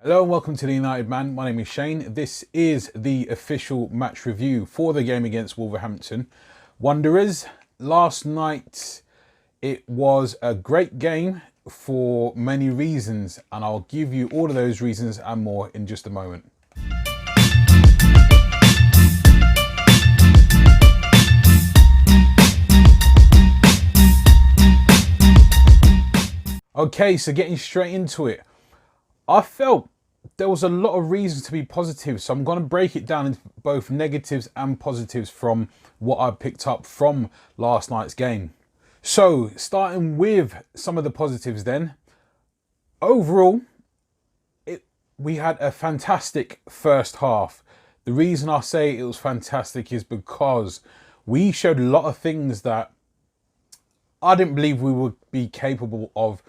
Hello and welcome to the United Man. My name is Shane. This is the official match review for the game against Wolverhampton Wanderers. Last night, it was a great game for many reasons, and I'll give you all of those reasons and more in just a moment. Okay, so getting straight into it. I felt there was a lot of reasons to be positive, so I'm going to break it down into both negatives and positives from what I picked up from last night's game. So, starting with some of the positives then. Overall, we had a fantastic first half. The reason I say it was fantastic is because we showed a lot of things that I didn't believe we would be capable of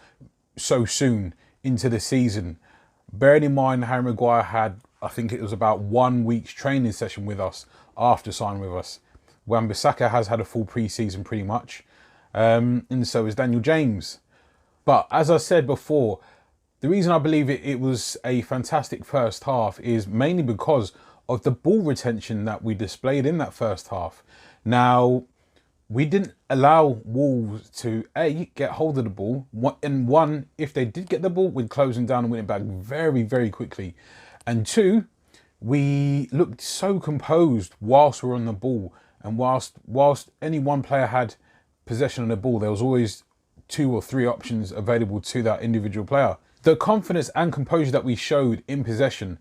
so soon into the season. Bearing in mind, Harry Maguire had, I think it was about 1 week's training session with us after signing with us. Wan-Bissaka has had a full pre-season pretty much, and so is Daniel James. But as I said before, the reason I believe it was a fantastic first half is mainly because of the ball retention that we displayed in that first half. Now, we didn't allow Wolves to get hold of the ball, and if they did get the ball, we'd close them down and win it back very, very quickly. And two, we looked so composed whilst we were on the ball, and whilst any one player had possession of the ball, there was always 2 or 3 options available to that individual player. The confidence and composure that we showed in possession,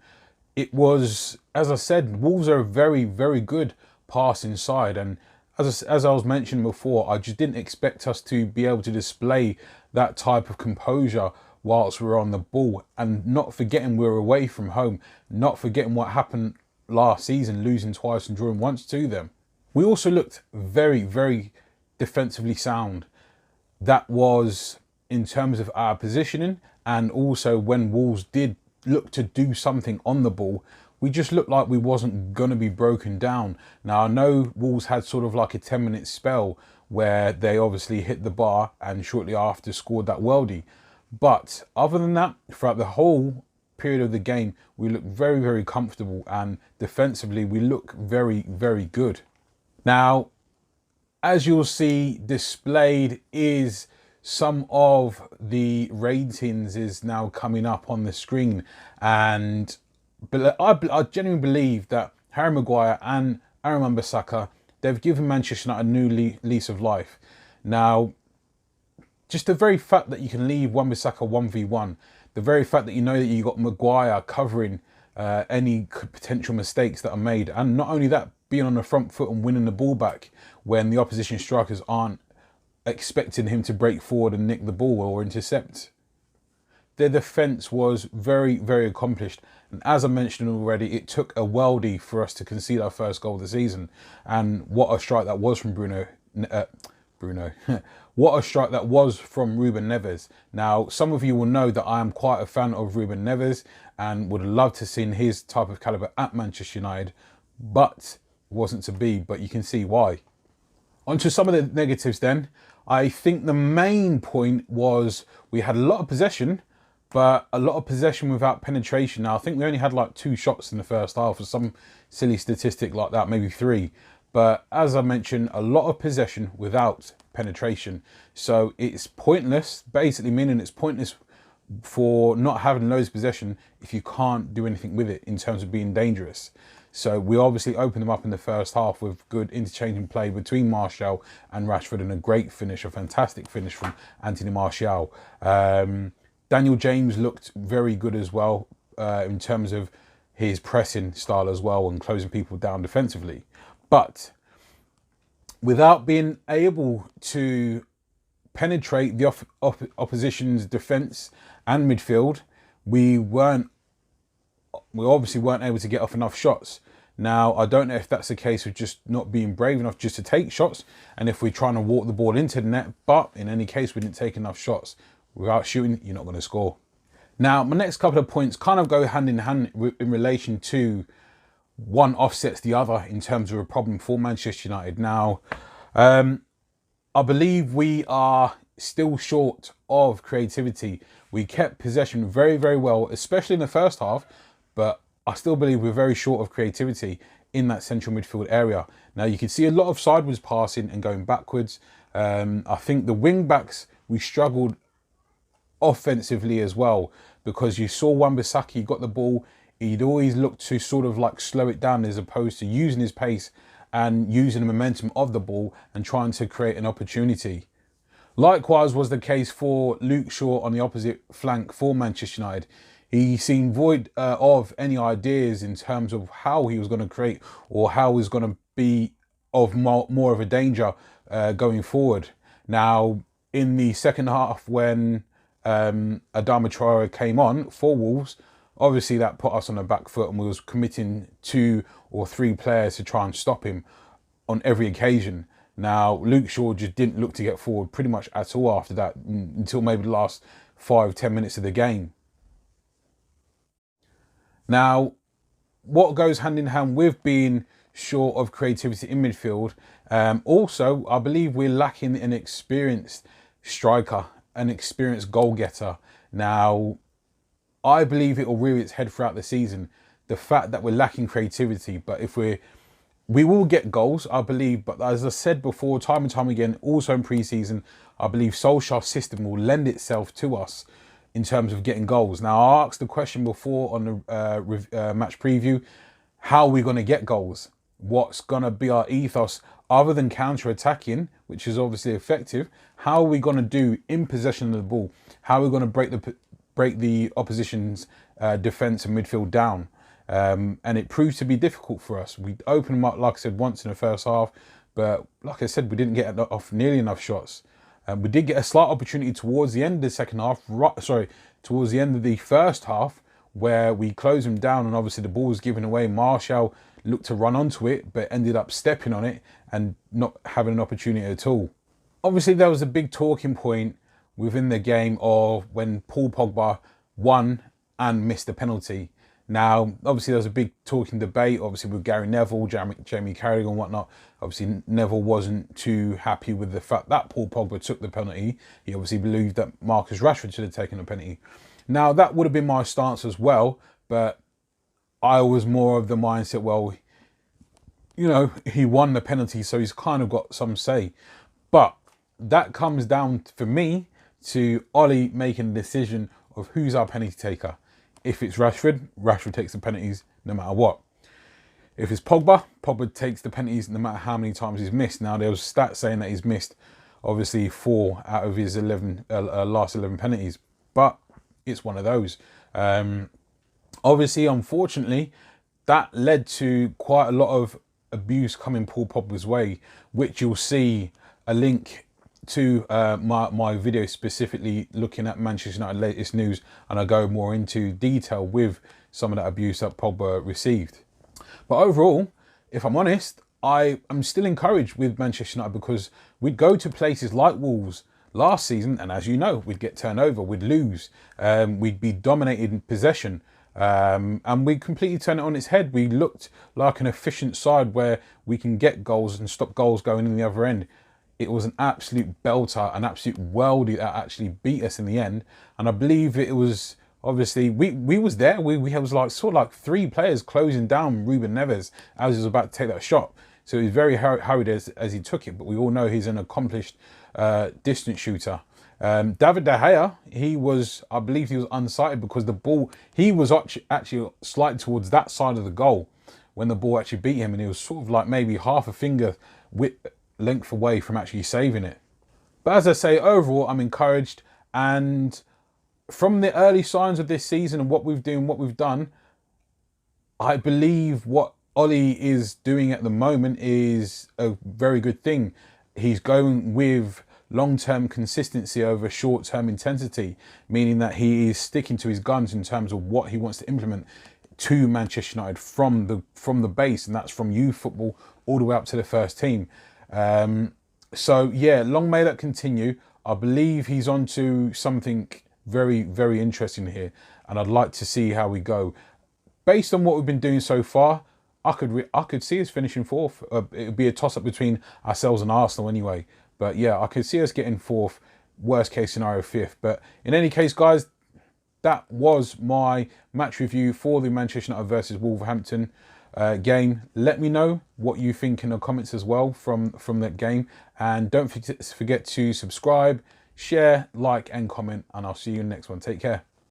it was, as I said, Wolves are a very, very good passing side, and as I was mentioning before, I just didn't expect us to be able to display that type of composure whilst we were on the ball, and not forgetting we were away from home, not forgetting what happened last season, losing twice and drawing once to them. We also looked very, very defensively sound. That was in terms of our positioning, and also when Wolves did look to do something on the ball, we just looked like we wasn't going to be broken down. Now, I know Wolves had sort of like a 10-minute spell where they obviously hit the bar and shortly after scored that worldie. But other than that, throughout the whole period of the game, we looked very, very comfortable, and defensively, we look very, very good. Now, as you'll see displayed is some of the ratings is now coming up on the screen, and I genuinely believe that Harry Maguire and Aaron Wan-Bissaka, they've given Manchester United a new lease of life. Now, just the very fact that you can leave Wan-Bissaka 1v1, the very fact that you know that you got Maguire covering any potential mistakes that are made, and not only that, being on the front foot and winning the ball back when the opposition strikers aren't expecting him to break forward and nick the ball or intercept. Their defence was very, very accomplished. And as I mentioned already, it took a worldie for us to concede our first goal of the season. And what a strike that was from Bruno. What a strike that was from Ruben Neves. Now, some of you will know that I am quite a fan of Ruben Neves and would love to see his type of calibre at Manchester United, but it wasn't to be, but you can see why. On to some of the negatives then. I think the main point was we had a lot of possession, but a lot of possession without penetration. Now, I think we only had like 2 shots in the first half, or some silly statistic like that, maybe 3. But as I mentioned, a lot of possession without penetration. So it's pointless, basically meaning it's pointless for not having loads of possession if you can't do anything with it in terms of being dangerous. So we obviously opened them up in the first half with good interchanging play between Martial and Rashford, and a great finish, a fantastic finish from Anthony Martial. Daniel James looked very good as well in terms of his pressing style as well and closing people down defensively. But without being able to penetrate the opposition's defence and midfield, we obviously weren't able to get off enough shots. Now, I don't know if that's a case of just not being brave enough just to take shots, and if we're trying to walk the ball into the net, but in any case, we didn't take enough shots. Without shooting, you're not going to score. Now, my next couple of points kind of go hand in hand in relation to one offsets the other in terms of a problem for Manchester United. Now, I believe we are still short of creativity We kept possession very, very well, especially in the first half, but I still believe we're very short of creativity in that central midfield area. Now, you can see a lot of sideways passing and going backwards. I think the wing backs, we struggled offensively as well, because you saw Wan-Bissaka got the ball, he'd always look to sort of like slow it down as opposed to using his pace and using the momentum of the ball and trying to create an opportunity. Likewise was the case for Luke Shaw on the opposite flank for Manchester United. He seemed void of any ideas in terms of how he was going to create or how he was going to be of more of a danger going forward. Now, in the second half, when Adama Traore came on for Wolves, obviously that put us on the back foot and we was committing 2 or 3 players to try and stop him on every occasion. Now, Luke Shaw just didn't look to get forward pretty much at all after that, until maybe the last 5-10 minutes of the game. Now, what goes hand in hand with being short of creativity in midfield, also, I believe we're lacking an experienced striker, an experienced goal getter. Now, I believe it will rear its head throughout the season, the fact that we're lacking creativity. But if we will get goals, I believe. But as I said before, time and time again, also in pre-season, I believe Solskjaer's system will lend itself to us in terms of getting goals. Now, I asked the question before on the match preview, how are we going to get goals? What's going to be our ethos other than counter-attacking, which is obviously effective? How are we going to do in possession of the ball? How are we going to break the opposition's defence and midfield down? And it proved to be difficult for us. We opened them up, like I said, once in the first half, but like I said, we didn't get off nearly enough shots. We did get a slight opportunity towards the end of the second half, towards the end of the first half, where we closed them down and obviously the ball was given away. Martial looked to run onto it, but ended up stepping on it and not having an opportunity at all. Obviously, there was a big talking point within the game of when Paul Pogba won and missed the penalty. Now, obviously, there was a big talking debate, obviously, with Gary Neville, Jamie Carragher and whatnot. Obviously, Neville wasn't too happy with the fact that Paul Pogba took the penalty. He obviously believed that Marcus Rashford should have taken the penalty. Now, that would have been my stance as well, but I was more of the mindset, well, you know, he won the penalty, so he's kind of got some say. But that comes down, for me, to Ollie making the decision of who's our penalty taker. If it's Rashford, Rashford takes the penalties no matter what. If it's Pogba, Pogba takes the penalties no matter how many times he's missed. Now, there was stats saying that he's missed, obviously, 4 out of his last 11 penalties. But it's one of those. Obviously, unfortunately, that led to quite a lot of abuse coming Paul Pogba's way, which you'll see a link to my video specifically looking at Manchester United latest news, and I go more into detail with some of that abuse that Pogba received. But overall, if I'm honest, I am still encouraged with Manchester United, because we'd go to places like Wolves last season, and as you know, we'd get turned over, we'd lose, we'd be dominated in possession, and we completely turned it on its head. We looked like an efficient side where we can get goals and stop goals going in the other end. It was an absolute belter, an absolute worldie that actually beat us in the end. And I believe it was, obviously, we was there. We had like sort of like 3 players closing down Ruben Neves as he was about to take that shot. So he was very hurried as he took it. But we all know he's an accomplished distance shooter. David De Gea, I believe he was unsighted, because the ball, he was actually slightly towards that side of the goal when the ball actually beat him. And he was sort of like maybe half a finger length away from actually saving it. But as I say, overall, I'm encouraged, and from the early signs of this season and what we've done, I believe what Ollie is doing at the moment is a very good thing. He's going with long-term consistency over short-term intensity, meaning that he is sticking to his guns in terms of what he wants to implement to Manchester United from the base, and that's from youth football all the way up to the first team. So yeah, long may that continue. I believe he's on to something very, very interesting here, and I'd like to see how we go. Based on what we've been doing so far, I could see us finishing 4th. It would be a toss-up between ourselves and Arsenal anyway. But yeah, I could see us getting 4th, worst case scenario 5th. But in any case, guys, that was my match review for the Manchester United versus Wolverhampton game. Let me know what you think in the comments as well from that game, and don't forget to subscribe, share, like and comment, and I'll see you in the next one. Take care.